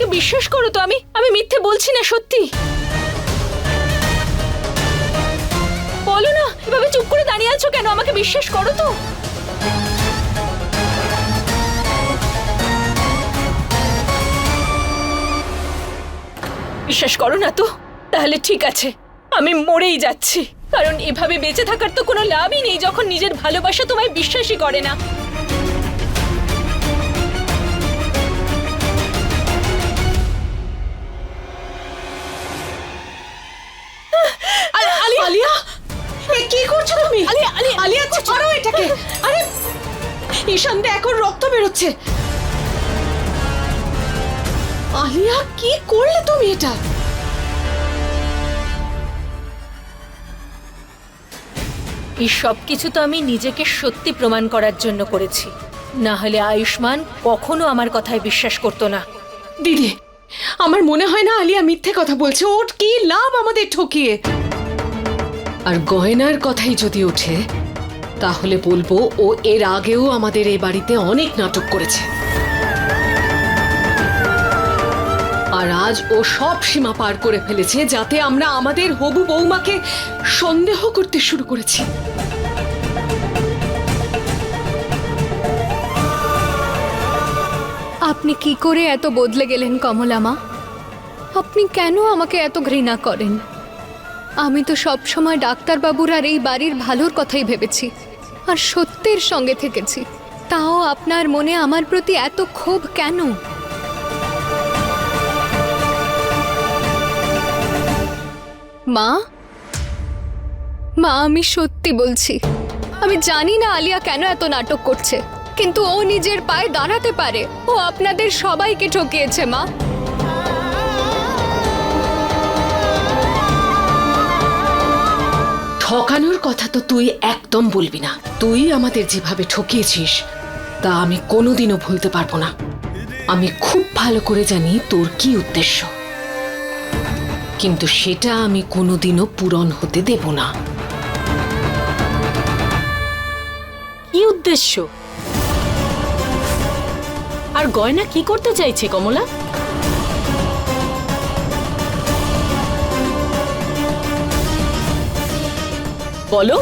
আমাকে বিশ্বাস করো তো, আমি আমি মিথ্যে বলছি না, সত্যি। বলো না, এভাবে চুপ করে দাঁড়িয়ে আছো কেন? আমাকে বিশ্বাস করো তো। বিশ্বাস করো না তো? তাহলে ঠিক আছে, আমি মরেই যাচ্ছি। কারণ এভাবে বেঁচে থাকার তো কোনো লাভই নেই যখন নিজের ভালোবাসা তোমায় বিশ্বাসই করে না। আলিয়া, কি করছো তুমি? আলিয়া, ছাড়ো এটাকে। আরে ঈশান, দেখো রক্ত বেরোচ্ছে। আলিয়া, কি করলে তুমি এটা? এই সব কিছু তো আমি নিজেকে সত্যি প্রমাণ করার জন্য করেছি, না হলে আয়ুষ্মান কখনো আমার কথায় বিশ্বাস করতো না। দিদি, আমার মনে হয় না আলিয়া মিথ্যে কথা বলছে। ওর কি লাভ আমাদের ঠকিয়ে? আর গয়নার কথাই যদি ওঠে, তাহলে বলবো ও এর আগেও আমাদের এই বাড়িতে অনেক নাটক করেছে। আর আজ ও সব সীমা পার করে ফেলেছে, যাতে আমরা আমাদের হবু বৌমাকে সন্দেহ করতে শুরু করেছি। আপনি কি করে এত বদলে গেলেন কমলা মা? আপনি কেন আমাকে এত ঘৃণা করেন? আমি তো সব সময় ডাক্তারবাবুর আর এই বাড়ির ভালোর কথাই ভেবেছি আর সত্যের সঙ্গে থেকেছি। তাও আপনার মনে আমার প্রতি এত ক্ষোভ কেন? মা, মা, আমি সত্যি বলছি, আমি জানি না আলিয়া কেন এত নাটক করছে, কিন্তু ও নিজের পায়ে দাঁড়াতে পারে। ও আপনাদের সবাইকে ঠকিয়েছে মা। ঠকানোর কথা তো তুই একদম বলবি না। তুই আমাদের যেভাবে ঠকিয়েছিস তা আমি কোনোদিনও ভুলতে পারবো না। আমি খুব ভালো করে জানি তোর কি উদ্দেশ্য, কিন্তু সেটা আমি কোনোদিনও পূরণ হতে দেব না। কি উদ্দেশ্য? আর গয়না কি করতে চাইছে কমলা? বলো।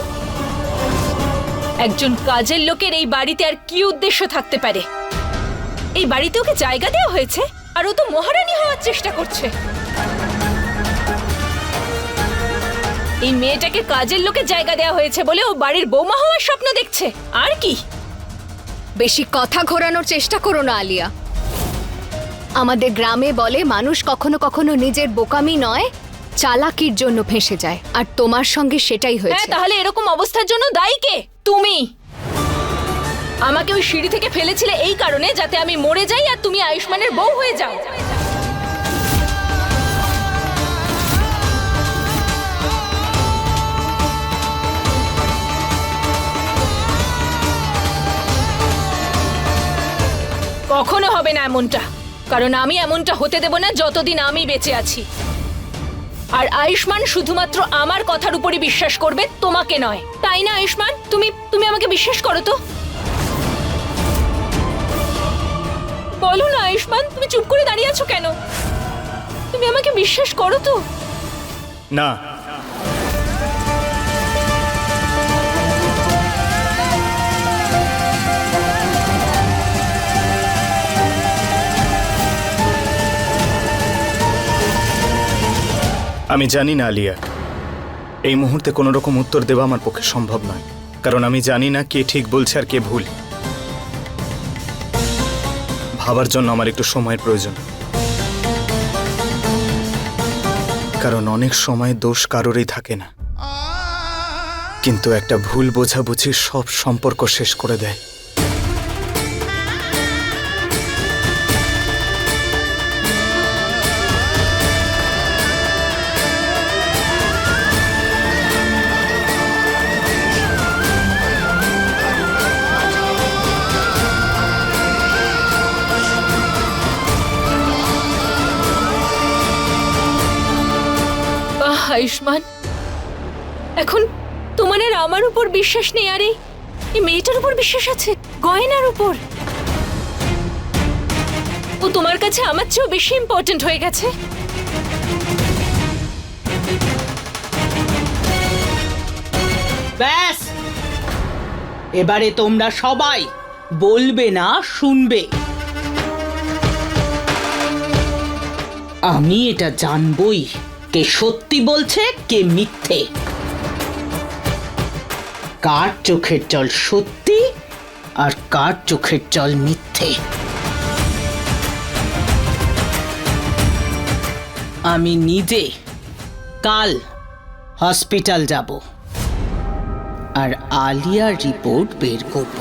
একজন কাজের লোকের এই বাড়িতে আর কি উদ্দেশ্য থাকতে পারে? এই বাড়িতে ওকে জায়গা দেওয়া হয়েছে আর ও তো মহারানী হওয়ার চেষ্টা করছে। এই মেয়েটাকে কাজের লোকের জায়গা দেওয়া হয়েছে বলে ও বাড়ির বৌমা হওয়ার স্বপ্ন দেখছে, আর কি? বেশি কথা ঘোরানোর চেষ্টা করো না আলিয়া। আমাদের গ্রামে বলে মানুষ কখনো কখনো নিজের বোকামি নয়, চালাকির জন্য ফেঁসে যায়, আর তোমার সঙ্গে সেটাই হ্যাঁ, হয়েছে। তাহলে এরকম অবস্থার জন্য দায়ী কে? তুমি। আমাকে ওই সিঁড়ি থেকে ফেলেছিলে এই কারণে যাতে আমি মরে যাই আর তুমি আয়ুষ্মানের বউ হয়ে যাও। কখনো হবে না এমনটা, কারণ আমি এমনটা হতে দেব না যতদিন আমি বেঁচে আছি। আর আয়ুষ্মান শুধুমাত্র আমার কথার উপরই বিশ্বাস করবে, তোমাকে নয়। তাই না আয়ুষ্মান? তুমি তুমি আমাকে বিশ্বাস করো তো? বলো না আয়ুষ্মান, তুমি চুপ করে দাঁড়িয়ে আছো কেন? তুমি আমাকে বিশ্বাস করো তো? না, আমি জানি না আলিয়া। এই মুহূর্তে কোনো রকম উত্তর দেওয়া আমার পক্ষে সম্ভব নয়, কারণ আমি জানি না কে ঠিক বলছে আর কে ভুল। ভাবার জন্য আমার একটু সময়ের প্রয়োজন, কারণ অনেক সময় দোষ কারোরই থাকে না, কিন্তু একটা ভুল বোঝাবুঝি সব সম্পর্ক শেষ করে দেয়। আয়ুষ্মান, এখন তোমার আর আমার উপর বিশ্বাস নেই, আর এই মেয়েটার উপর বিশ্বাস আছে, গয়নার উপর। ও তোমার কাছে আমার চেয়েও বেশি ইম্পর্ট্যান্ট হয়ে গেছে। ব্যাস, এবারে তোমরা সবাই বলবে না, শুনবে। আমি এটা জানবই কে সত্যি বলছে কে মিথ্যে, কার চোখের জল সত্যি আর কার চোখের জল মিথ্যে। আমি নিজে কাল হসপিটাল যাব আর আলিয়ার রিপোর্ট বের করব।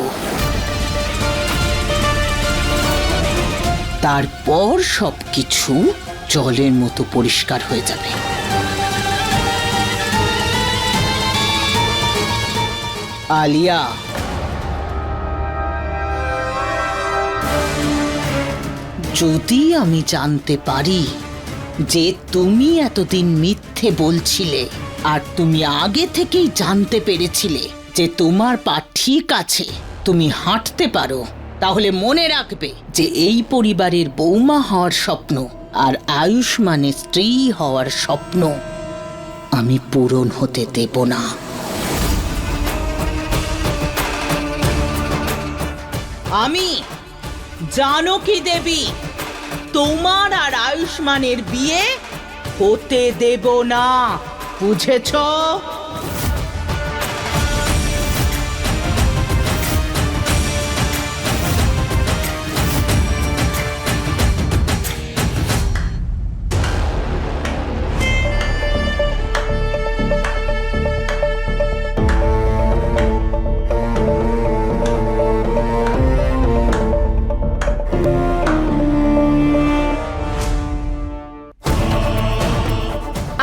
তারপর সবকিছু জলের মতো পরিষ্কার হয়ে যাবে। আলিয়া, যদি আমি জানতে পারি যে তুমি এতদিন মিথ্যে বলছিলে আর তুমি আগে থেকেই জানতে পেরেছিলে যে তোমার পা ঠিক আছে, তুমি হাঁটতে পারো, তাহলে মনে রাখবে যে এই পরিবারের বৌমা হওয়ার স্বপ্ন আর আয়ুষ্মানের স্ত্রী হওয়ার স্বপ্ন আমি পূরণ হতে দেব না। আমি জানকী দেবী তোমার আর আয়ুষ্মানের বিয়ে হতে দেব না, বুঝেছ?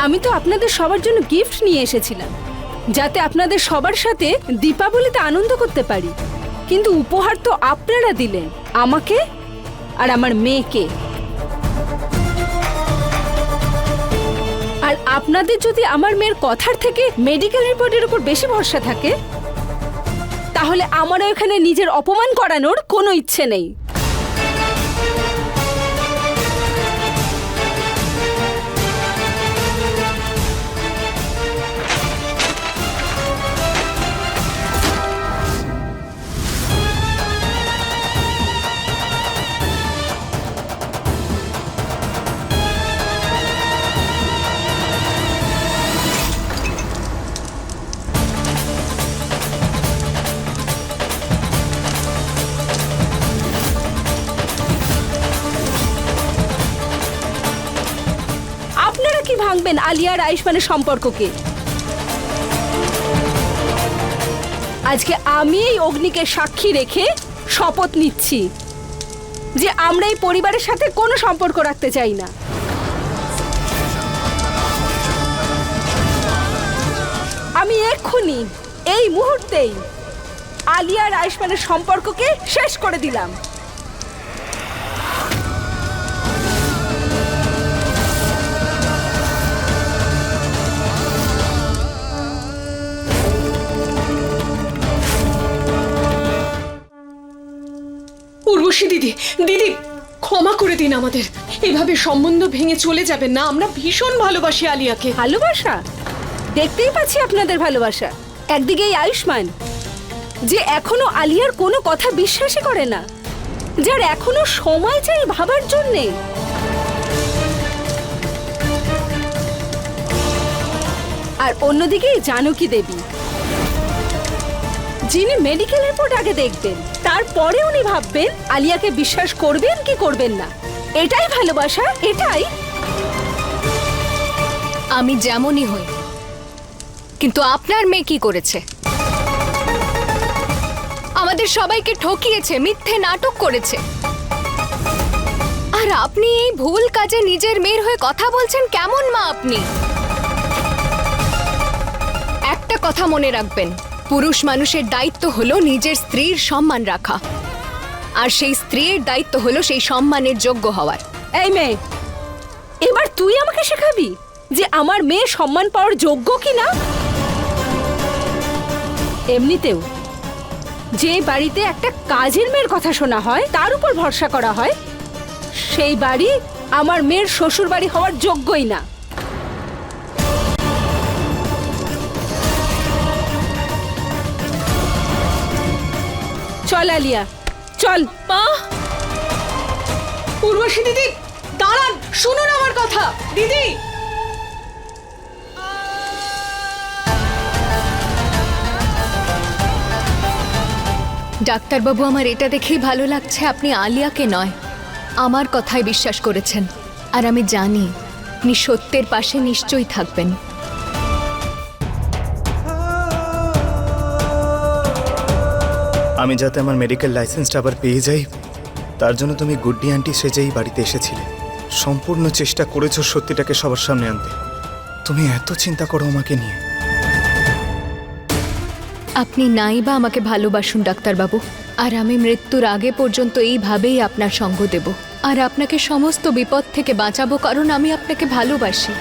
আমি তো আপনাদের সবার জন্য গিফট নিয়ে এসেছিলাম, যাতে আপনাদের সবার সাথে দীপাবলিতে আনন্দ করতে পারি। কিন্তু উপহার তো আপনারা দিলেন আমাকে আর আমার মেয়েকে। আর আপনাদের যদি আমার মেয়ের কথার থেকে মেডিকেল রিপোর্টের উপর বেশি ভরসা থাকে, তাহলে আমারও এখানে নিজের অপমান করানোর কোনো ইচ্ছে নেই। কি ভাঙবেন আলিয়া আর আয়ুষ্মানের সম্পর্ককে? আজকে আমি এই অগ্নিকে সাক্ষী রেখে শপথ নিচ্ছি যে আমরা এই পরিবারের সাথে কোনো সম্পর্ক রাখতে চাই না। আমি এক্ষুনি এই মুহূর্তেই আলিয়া আর আয়ুষ্মানের সম্পর্ককে শেষ করে দিলাম। উর্বশী দিদি, দিদি ক্ষমা করে দিন আমাদের। এভাবে সম্বন্ধ ভেঙে চলে যাবেন না, আমরা ভীষণ ভালোবাসি আলিয়াকে। ভালোবাসা দেখতেই পাচ্ছি আপনাদের ভালোবাসা। একদিকে এই আয়ুষ্মান যে এখনো আলিয়ার কোনো কথা বিশ্বাসই করে না, যার এখনো সময় চাই ভাবার জন্যে। আর অন্যদিকে জানকী দেবী, যিনি মেডিকেল রিপোর্ট আগে দেখবেন, তারপরে উনি ভাববেন আলিয়াকে বিশ্বাস করবেন কি করবেন না। এটাই ভালোবাসা, এটাই। আমি যেমনই হই, কিন্তু আপনার মেয়ে কি করেছে? আমাদের সবাইকে ঠকিয়েছে, মিথ্যে নাটক করেছে। আর আপনি এই ভুল কাজে নিজের মেয়ের হয়ে কথা বলছেন? কেমন মা আপনি? একটা কথা মনে রাখবেন, পুরুষ মানুষের দায়িত্ব হলো নিজের স্ত্রীর সম্মান রাখা, আর সেই স্ত্রীর দায়িত্ব হলো সেই সম্মানের যোগ্য হওয়ার। এই মেয়ে, এবার তুই আমাকে শেখাবি যে আমার মেয়ে সম্মান পাওয়ার যোগ্য কিনা? এমনিতেও যে বাড়িতে একটা কাজের মেয়ের কথা শোনা হয়, তার উপর ভরসা করা হয়, সেই বাড়ি আমার মেয়ের শ্বশুর বাড়ি হওয়ার যোগ্যই না। চল আলিয়া, চল। মা, উর্বশী দিদি দাঁড়ান, শুনুন আমার কথা। দিদি, ডাক্তারবাবু, আমার এটা দেখেই ভালো লাগছে আপনি আলিয়াকে নয় আমার কথায় বিশ্বাস করেছেন। আর আমি জানি আপনি সত্যের পাশে নিশ্চয়ই থাকবেন। আমি যাতে আমার মেডিকেল লাইসেন্সটা আবার পেয়ে যাই, তার জন্য তুমি গুড্ডি আন্টি সেজেই বাড়িতে এসেছিলে। সম্পূর্ণ চেষ্টা করেছো সত্যিটাকে সবার সামনে আনতে। তুমি এত চিন্তা করো আমাকে নিয়ে। আপনি নাই বা আমাকে ভালোবাসুন ডাক্তারবাবু, আর আমি মৃত্যুর আগে পর্যন্ত এইভাবেই আপনার সঙ্গ দেব আর আপনাকে সমস্ত বিপদ থেকে বাঁচাবো, কারণ আমি আপনাকে ভালোবাসি।